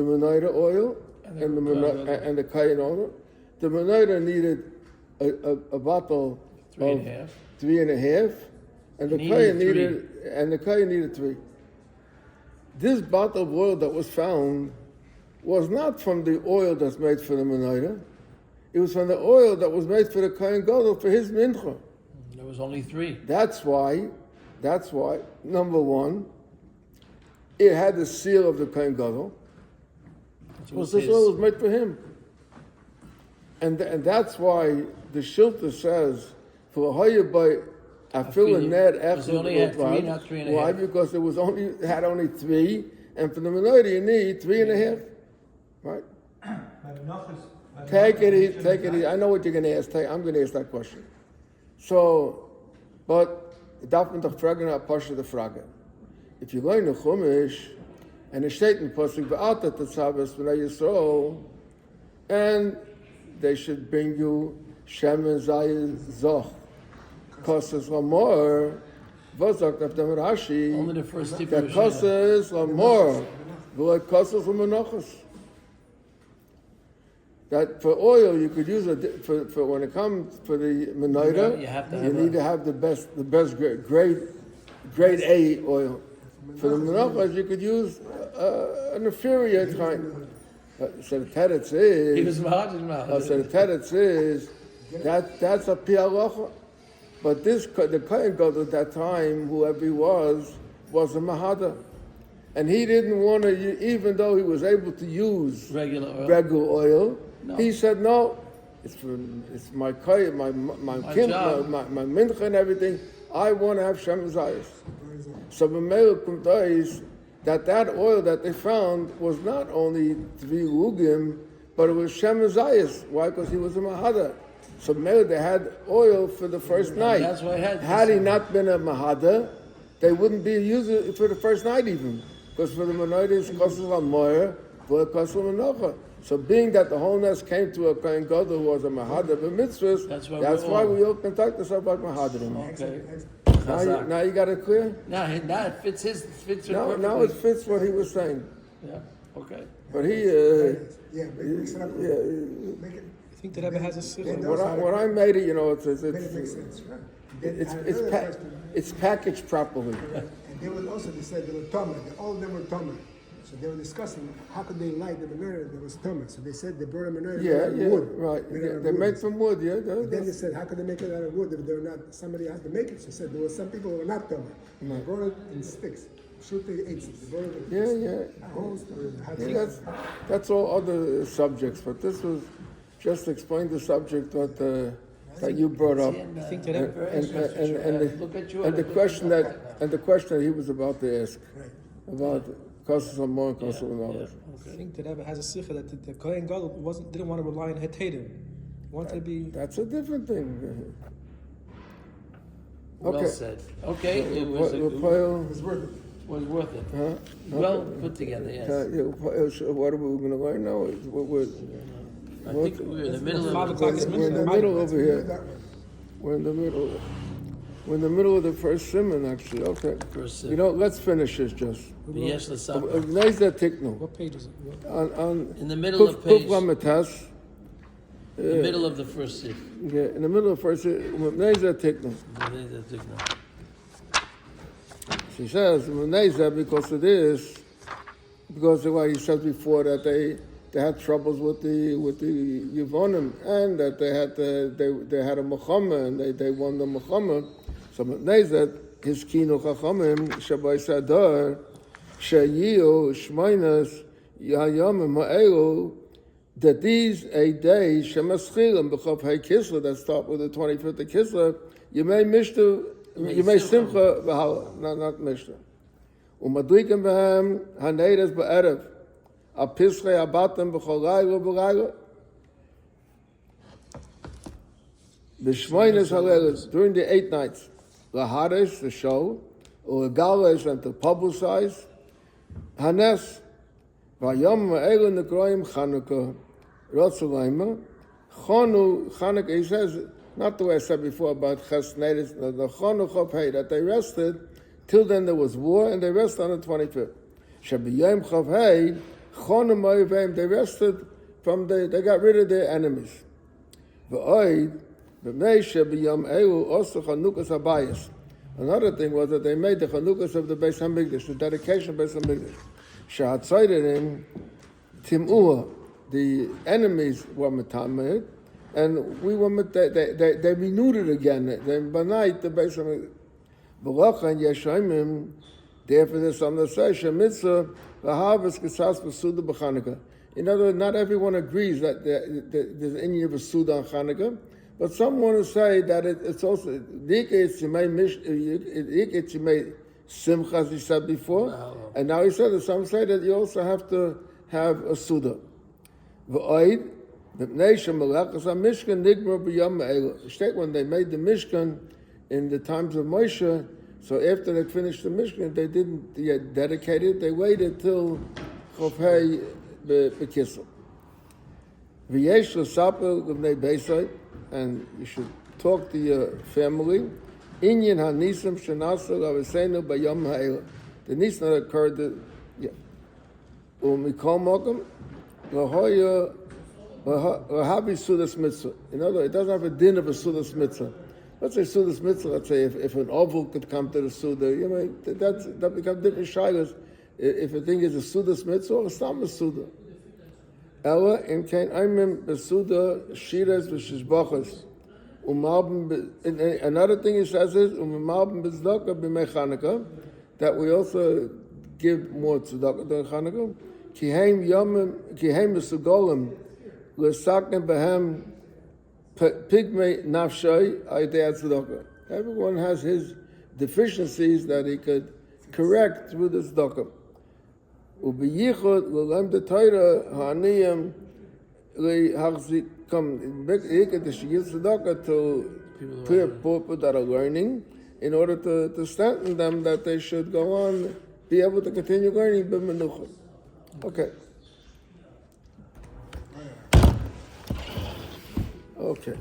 the menorah oil and the kayin oil. The menorah needed a bottle of 3.5, and the kayin needed 3. This bottle of oil that was found was not from the oil that's made for the menorah. It was from the oil that was made for the Kohen Gadol for his mincha. There was only 3. That's why, number one, it had the seal of the Kohen Gadol. Because this oil was made for him. And that's why the Shilta says, for Hoyabay, Afil Ned Echad. Only had 3, not 3.5. Why? Because it had only 3, and for the menorah you need 3.5. Right? Take it easy. I know what you're going to ask. I'm going to ask that question. So, but darf man doch fragen a Pasha the Frage. If you're going to Chumash, and a Shaitan Pasuk be'atat the Tzavas B'nai Yisrael, and they should bring you Shem and Zayil Zoch, Kosses Lamor, Vazak of the Rashi, only the first tip that Kosses Lamor, V'loi Kosses L'Menachos. That for oil you could use it for when it comes for the menorah. You need to have the best grade A oil. For the menorahs you could use an inferior kind. So the teretz is. He was mahad. So the teretz is that's a pi'alacha. But the Kohen Gadol at that time, whoever he was a mahada. And he didn't want to, even though he was able to use regular oil, no. He said, no, it's my koy, my mincha and everything. I want to have Shem Zayis. So B'meil Kumtais, that oil that they found was not only Tvi Ugim, but it was Shem Zayis. Why? Because he was a Mahada. So B'meil, they had oil for the first night. That's why had he not been a Mahada, they wouldn't be using it for the first night even. Because for the menorah it's Kosel HaMoyer, for Kosel HaMenocha. So being that the whole nest came to a Kohen Gadol who was a Mahadar b'mitzvahs, that's why we all contact us about Mahadarim. Okay. Now you got it clear? Now it fits now it fits what he was saying. Yeah, okay. But he... I think the Rebbe has a sichah. What I made it, makes sense, right? It's packaged properly. And they said they were Tomer. All of them were Tomer. So they were discussing how could they light the menorah that was Tomer. So they said they brought a menorah wood. Right. They made from wood, Then they said, how could they make it out of wood if they're not, somebody had to make it? So they said there were some people who were not Tomer. They brought it in sticks. Shoot the 8 sticks. They brought it in that's all other subjects, but this was just to explain the subject that you brought up, and the question that he was about to ask about Kosel HaMoyer and Kosel HaMenocha. I think the Rebbe has a sichah that the Kohen Gadol didn't want to rely on Hetadim. Wanted to be. That's a different thing. Well said. Okay, it was worth it. Was worth it. Huh? Well put together. Yes. What are we going to learn now? I think we're in the middle of 5 o'clock. We're in the middle over here. We're in the middle. We're in the middle of the first simon, actually. Okay. First let's finish this just. What page is it? In the middle of page. In the middle of the first sif. Yeah, in the middle of the first sif. She says, because of what he said before, that they had troubles with the Yevonim, and that they had a Mechama, and they won the Mechama. So that his kinu chachamim shabai sadar shayiu shmainas yayamim ha'elu, that these 8 days shemaschilim b'chav hay kislev that start with the 25th of Kislev, you may simcha v'hala, not mishta. Umadrikim b'hem haneiras ba'erev apischei abatim b'chol rayla b'rayla b'shmainas halelas during the 8 nights. Laharish, the show, or Galish, and to publicize. Hanes, Vayom Ma'elin Nekroim Chanukah, Rotzalayma, Chanukah, he says, not the way I said before about Chesnedis, the Chanukah pay, that they rested, till then there was war, and they rested on the 25th. Shabiyam Chavhei, They rested from they got rid of their enemies. Another thing was that they made the Chanukas of the Beis Hamikdash, the dedication of Beis Hamikdash. Shahatzaydenim Tim'ua, the enemies were metamed, and we were they renewed it again. They banayt the Beis Hamikdash. V'lachan yeshayimim. Therefore, there's something that says Shemitzah v'havas kisas v'suda b'Chanukah. In other words, not everyone agrees that there's any of a suda on Chanukah, but some want to say that it's also simcha, as he said before, and now he said that some say that you also have to have a suda. V'oid v'pnei shemalachas ha-mishkan nigmar b'yom ha'elu. The state when they made the Mishkan in the times of Moshe, so after they finished the Mishkan, they didn't dedicate it. They waited till Chofhei b'Kisel. V'yesh l'sapel l'bnei Beisai, and you should talk to your family. Inyan ha'nisim shenasa l'avesenu b'yom ha'elu. The nisim that occurred, u'mikol mokum l'hoya l'habi sudas mitzvah. In other words, it doesn't have a din of a sudas mitzvah. Let's say Sudas Mitzvah, let's say if an oval could come to the Suda, that becomes different shilas. If a thing is a Sudas Mitzvah or a Stam Suda. Ella, in Kain Aimim, the Suda, Shiras, Vishishbachas. Another thing he says is, Umalbim Bezdaka B'mei Chanukah, that we also give more tzedakah during Chanukah. Kiheim Mesugolim, L'sakim Behem, Pigmei nafshay aydei tzedakah. Everyone has his deficiencies that he could correct through the tzedakah. Ubiyichud l'lem the Torah ha'aniyim lehachzikam. He could give tzedakah to people that are learning in order to strengthen them that they should go on, be able to continue learning b'menucha. Okay. Okay.